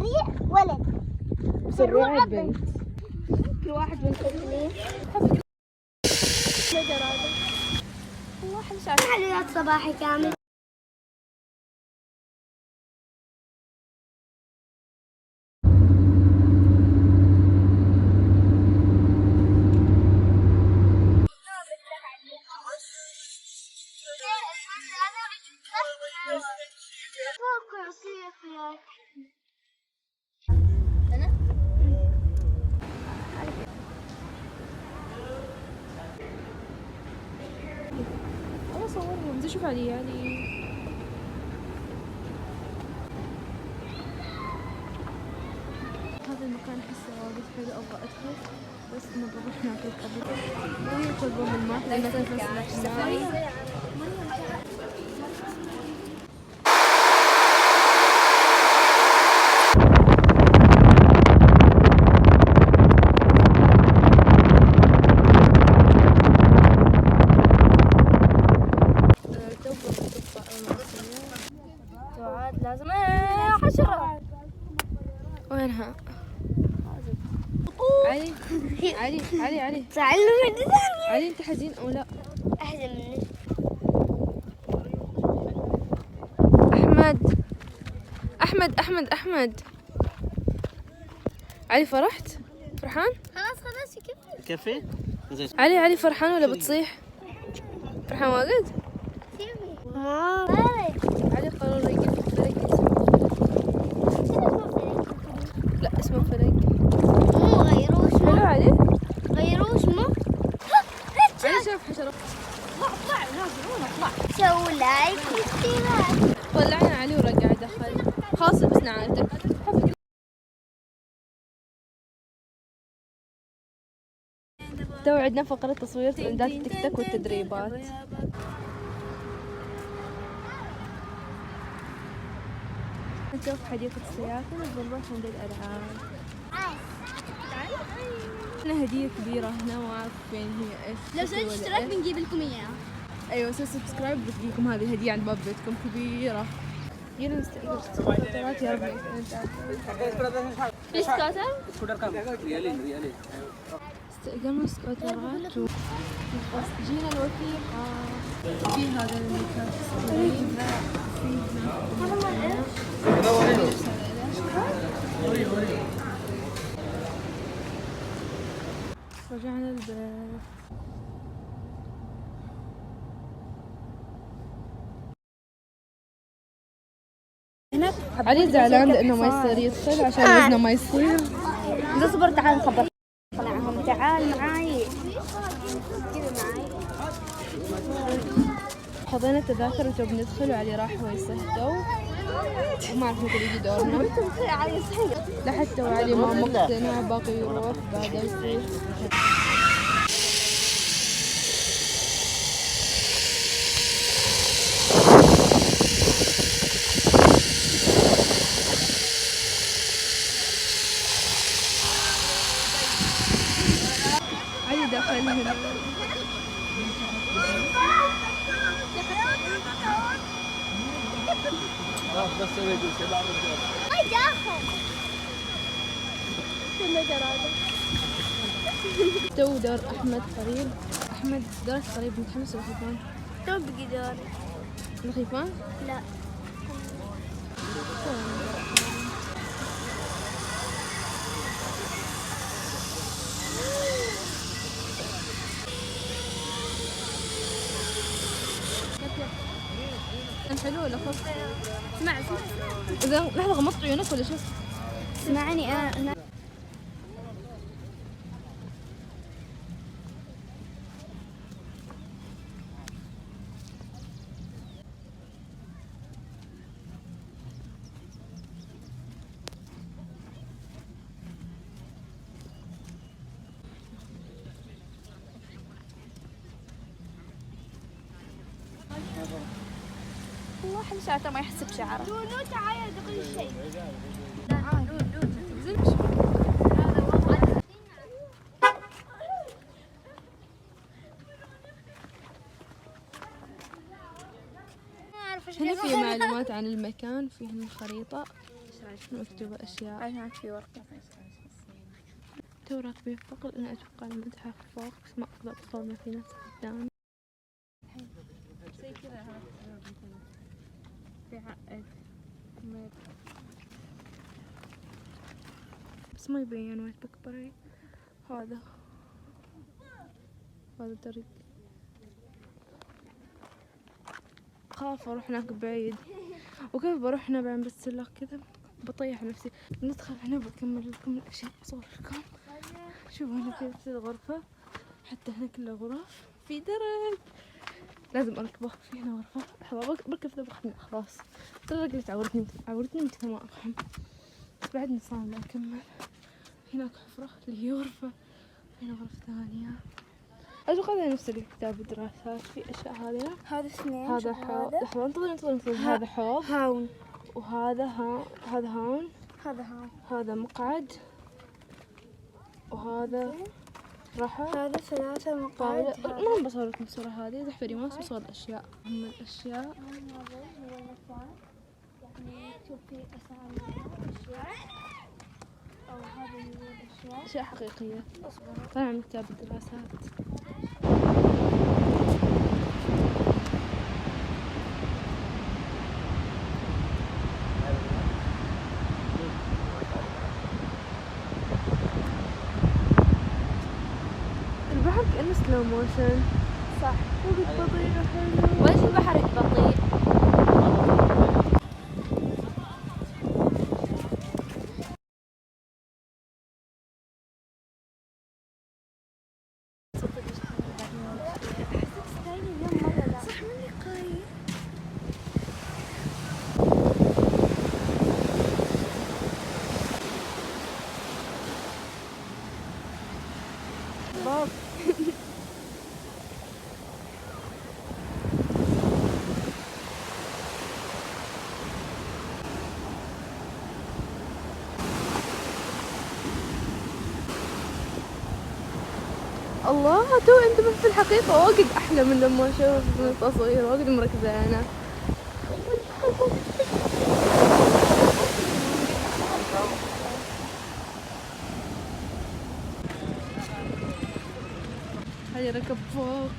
سريع ولد سريع بنت. كل واحد من الاثنين. تحليلات صباحي كامل. أنا صورهم بدي أشوف علي هذا المكان أحسه وايد حلو، أبغى أدخل بس إنه بروح ناكل قبل ويطلبوا من الماء لأنه في السفرية. لازم حشرة. وينها؟ علي علي علي علي تعلم علي انت حزين او لا؟ احزن مني. احمد علي فرحان؟ خلاص كفي؟ علي فرحان ولا بتصيح؟ فرحان واجد؟ علي قرر يجيب فريق. لا اسمه فريق. مو غيروه اسمه. حلو علي؟ غيروه اسمه. علي شاف حشرة. اطلع نازلون اطلع. سووا لايك واشتراك. طلعنا علي ورجع دخل. خلاص لبسنا عادة. تو عندنا فقرة تصوير ترندات التيك توك والتدريبات. نشوف حديقة السياحة وبنروح عند الألعاب. هنا هدية كبيرة هنا ما أعرف فين هي إيش. لو سويت اشتراك بنجيب لكم اياها. أيوة سووا سبسكرايب بتجيكم هذه الهدية عند باب بيتكم كبيرة. يلا نستأجر سكوترات يا ربي. في سكوتر؟ استأجرنا سكوترات جينا الوثيقة في هذا المكان. رجعنا البيت. علي زعلان لأنه ما يصير يدخل عشان وزنه ما يصير. اصبر تعال نخبر. طلعهم تعال معاي. حضينا التذاكر وتو بندخل وعلي راح هو يصهدوا وما عرف متى يجي دورنا. لحتى وعلي ما مقتنع باقي يروح بعد يصير. علي دخل هنا. بس اي داخل. تو دور أحمد قريب. أحمد دورك قريب، متحمس ولا خيفان؟ تو بقي دوري. خيفان؟ لا. كان حلو ولا خف؟ اسمع. إذا لحظة غمضت عيونك ولا شو؟ اسمعني انا. واحد ساعته ما يحس بشعره. نو تعال كل شيء. هنا في معلومات عن المكان، في هنا الخريطة مكتوبة أشياء. هناك في ورقة. تو راكبين فوق لأن أتوقع المتحف فوق، بس ما أقدر أوصل، ما في ناس قدام. زي كذا في عقد بس ما يبين وايت بكبري. هذا طريق. خاف أروح هناك بعيد، وكيف بروح هنا بعدين بالسلاح كذا بطيح نفسي. ندخل هنا بكمل لكم الأشياء، أصور لكم. شوفوا هنا كذا تصير غرفة، حتى هنا كله غرف، في درج لازم أركبه. في هنا غرفة، لحظة بركب ذا بخنق خلاص. ترى رجلي عورتني مثل ما أفهم، بس بعدني صاملة أكمل. هناك حفرة اللي هي غرفة، هنا غرفة ثانية. أتوقع هذا نفس الكتاب الدراسات. في أشياء هذا اثنين. هذا حوض. لحظة انتظر. هذا حوض هاون. وهذا هذا هاون. هذا مقعد، وهذا راحة. هذا 3 مقاعد. ما بصور لكم الصورة هذه، تحفري ما بصور الأشياء. أهم الأشياء هذا هو المكان، يعني مكتوب فيه أسامي الأشياء، أو هذا هو الأشياء. أشياء حقيقية. اصبروا. طبعا من كتاب الدراسات. البحر كأنه سلو موشن. صح. وقت بطيء حلو. وإيش البحر بطيء؟ صح مني قايل. باب. الله، تو انتبه في الحقيقة واجد أحلى من لما أشوف من التصوير، واجد مركزة أنا. علي ركب فوق،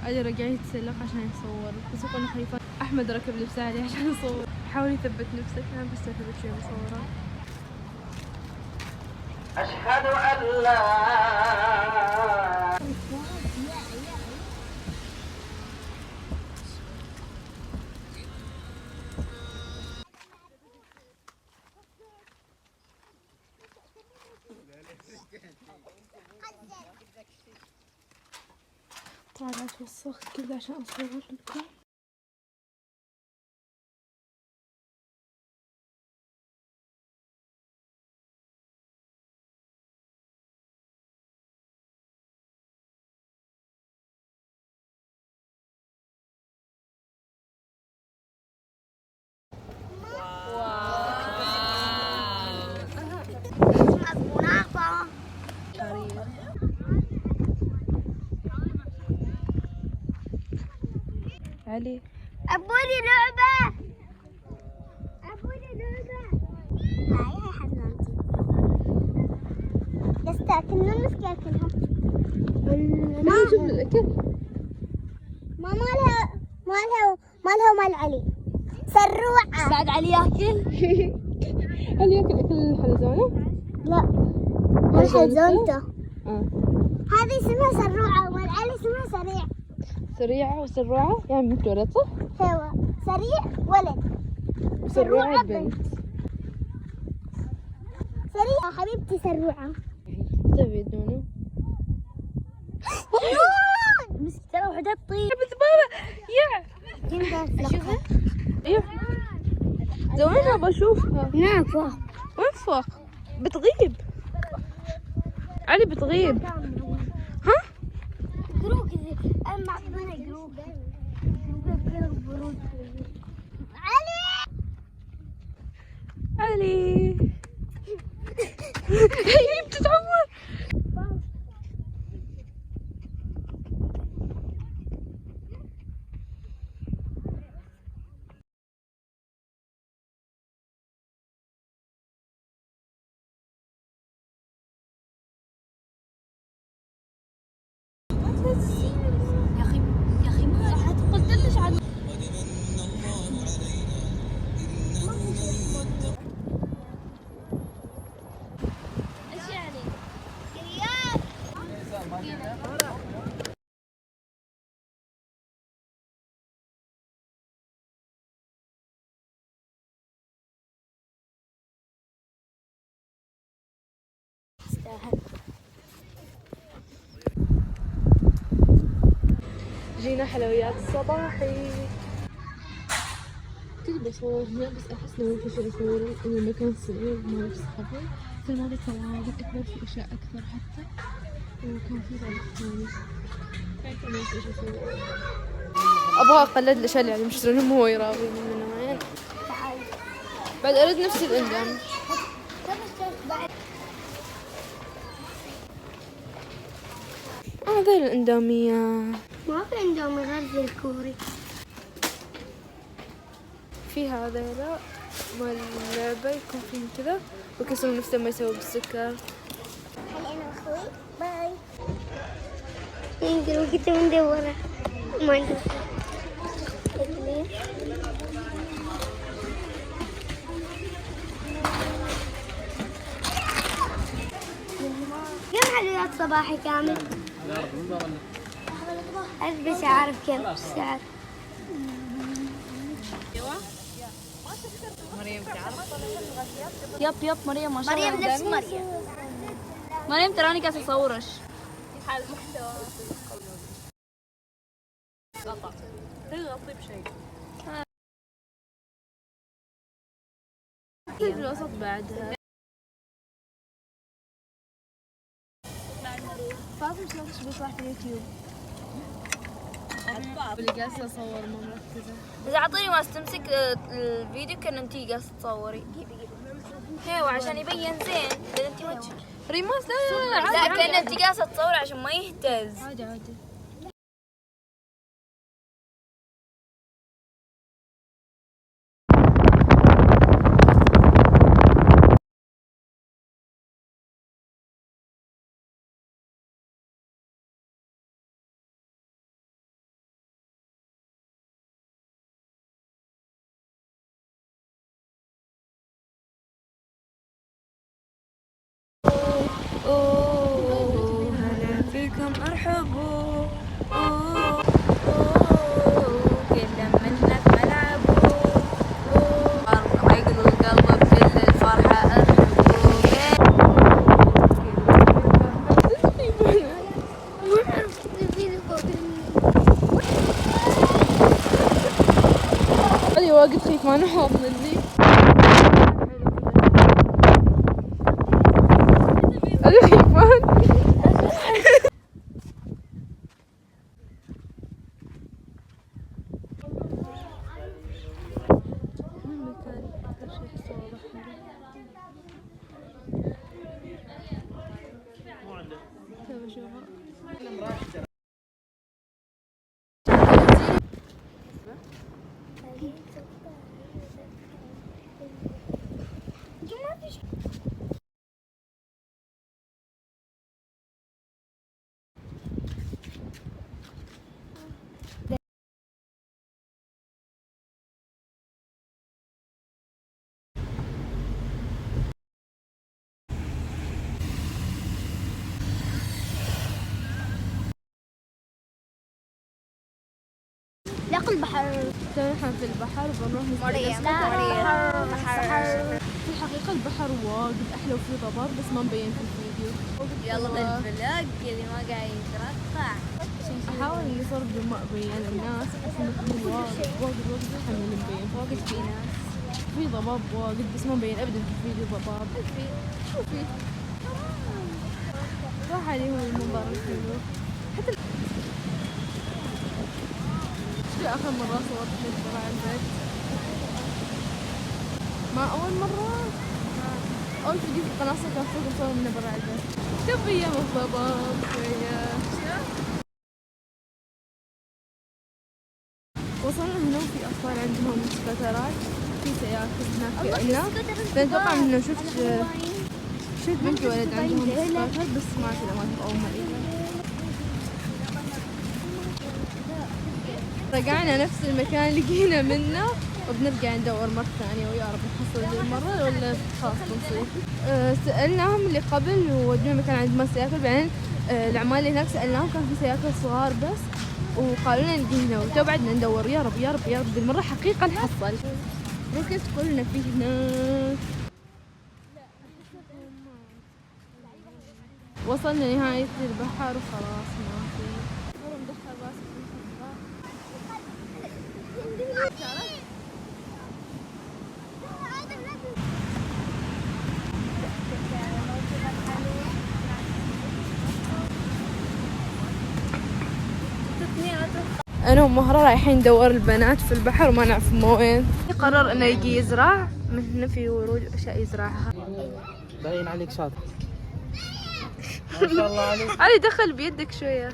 علي قاعد يتسلق عشان يصور، بس أنا خايفة. أحمد ركب نفسه علي عشان يصور، حاول يثبت نفسه. أنا بس أثبت شوي بصوره. أشهد أن لا طالعت وسخت كذا عشان أصور لكم. علي أبوني لعبة. هاي حمامتي. يستأكلون مسكاكلها. ما شوف الأكل. ما مالها ومال علي. سروعة. بعد علي ياكل. هل ياكل أكل الحلزونة؟ لا. مال حلزونته. هذه اسمها سروعة ومال علي اسمها سريع. سريعة وسروعة يعني مثل ولد صح؟ هو سريع ولد. سروعة بنت. سريعة حبيبتي سروعة. طيب يدونه. مسك ترى وحدة تطير. بس بابا يا شوفها. ايوه زوينها بشوفها. هناك فوق. وين فوق؟ بتغيب. علي بتغيب. ها؟ جروب كذا. أنا معطينا جروب. علي. علي هي بتتعور. يا اخي يا اخي ما راح قلت ليش عاد ايش يعني؟ جينا حلويات الصباحي. كنت بصور هنا بس أحس لو في شيء أصور إن المكان صغير ما نفس قبل. في الماضي طوابق أكبر، في أشياء أكثر حتى، وكان في طابق ثاني. كان ما في شيء أصور. أبغى أقلد الأشياء اللي يعني مشترينهم هو يراوي من وين. بعد أريد نفس الأندام. هذا الأندامية. ما في اندومي غير زي الكوري. في هذا مال اللعبة يكون فيهم كذا ويكسرون نفسه ما يسوي بالسكر. هل انا اخوي؟ باي. يمكن كنت مدورة ما عندي. كم حلويات صباحي كامل؟ بس أعرف كم السعر. يب مريم ما شاء الله. مريم نفس مريم. مريم تراني قاعدة اصورش. حال المحتوى. تغطي بشيء. في الوسط بعدها. فاطمة شلون تشبك واحد اليوتيوب؟ اللي قاعدة أصور ما مركزة. إذا أعطيني ماس تمسك الفيديو كأن أنتي قاعدة تصوري. هيو عشان يبين زين إذا أنتي وجهك. ريماس لا لا كأن أنتي قاعدة تصوري عشان ما يهتز. عادي. هلا فيكم ارحبوا. كل منك ملعبوا. عقل القلب بكل الفرحة هذه واجد خيف ما نحط مني. هذه خيفان. لاقوا البحر. نحن في البحر وبنروح مريم. في الحقيقة البحر واجد أحلى وفيه ضباب بس ما مبين في الفيديو. يلا بالفلوج اللي ما قاعد يترقع. أحاول يصير ما أبين الناس بس إنه واجد إحنا اللي مبين. واجد في ناس. في ضباب واجد بس ما مبين أبدا في الفيديو ضباب. في راح عليهم المنظر الحلو. حتى شو آخر مرة صورت لك برا البيت؟ ما أول مرة؟ أول فيديو في القناة كان صور من برا البيت. شوف أيام الضباب شوية. وصلنا هنا وفي أطفال عندهم سكوترات، في سياكل هناك في عنا. أتوقع إنه شفت بنت ولد عندهم سكوتر بس ما أدري ما تبغى أول مرة. رجعنا نفس المكان اللي جينا منه وبنرجع ندور مرة ثانية ويا رب نحصل المرة ولا خلاص بنصير. سألناهم اللي قبل وودونا مكان عند ما سياكل، بعدين العمال اللي هناك سألناهم كان في سياكل صغار بس وقالوا لنا نجي وتو بعدنا ندور. يا رب يا رب يا رب بالمرة حقيقة نحصل. ركزت كلنا في هناك. وصلنا نهاية البحر وخلاص ما في. والله مدخل راسي في الخضراء. أنا ومهرة رايحين ندور البنات في البحر وما نعرف هم وين. قرر إنه يجي يزرع، من هنا في ورود وأشياء يزرعها. باين عليك شاطر. ما شاء الله عليك. علي دخل بيدك شوية.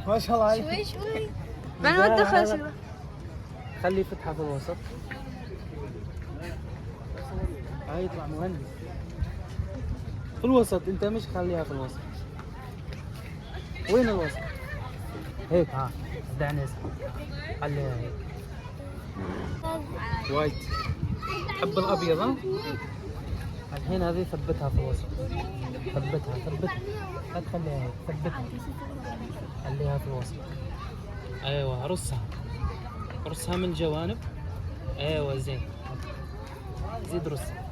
ما شاء الله عليك. شوي من ما تدخل شوية. خلي فتحة في الوسط. هاي يطلع مهندس. في الوسط أنت مش خليها في الوسط. وين الوسط؟ هيك ها. دعني اسمع. خليها هيك. وايت. تحب الأبيض ها؟ الحين هذه ثبتها في الوسط. ثبتها. لا تخليها هيك، ثبتها. خليها في الوسط. ايوه رصها من الجوانب. ايوه زين. زيد رصها.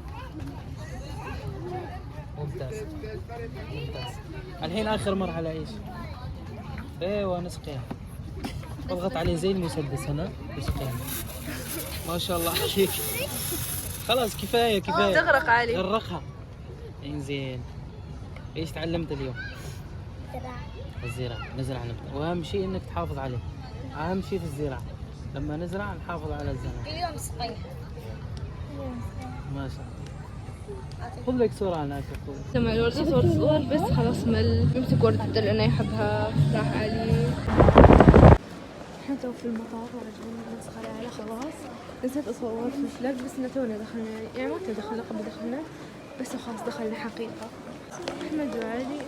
ممتاز. الحين اخر مرحلة ايش؟ ايوه نسقيها. اضغط عليه زي المسدس هنا نسقيها. ما شاء الله عليك. خلاص كفاية. تغرق علي. غرقها. انزين. ايش تعلمت اليوم؟ الزراعة. نزرع نبتة، واهم شيء انك تحافظ عليه. اهم شيء في الزراعة لما نزرع نحافظ على الزرع. اليوم صحيح. ما شاء الله. خذ لك صورة هناك. لما الوردة صور بس خلاص مل. يمسك وردة لأنه يحبها. راح علي. احنا تو في المطار وراجعين نسخر على خلاص. نسيت اصور في الفلاج بس إنه تونا دخلنا، يعني ما دخلنا قبل دخلنا بس خلاص دخلنا حقيقة. أحمد وعلي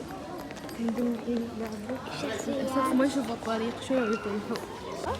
عندهم الحين يلعبوا أساس ما يشوفوا الطريق شو يطيحوا. خلاص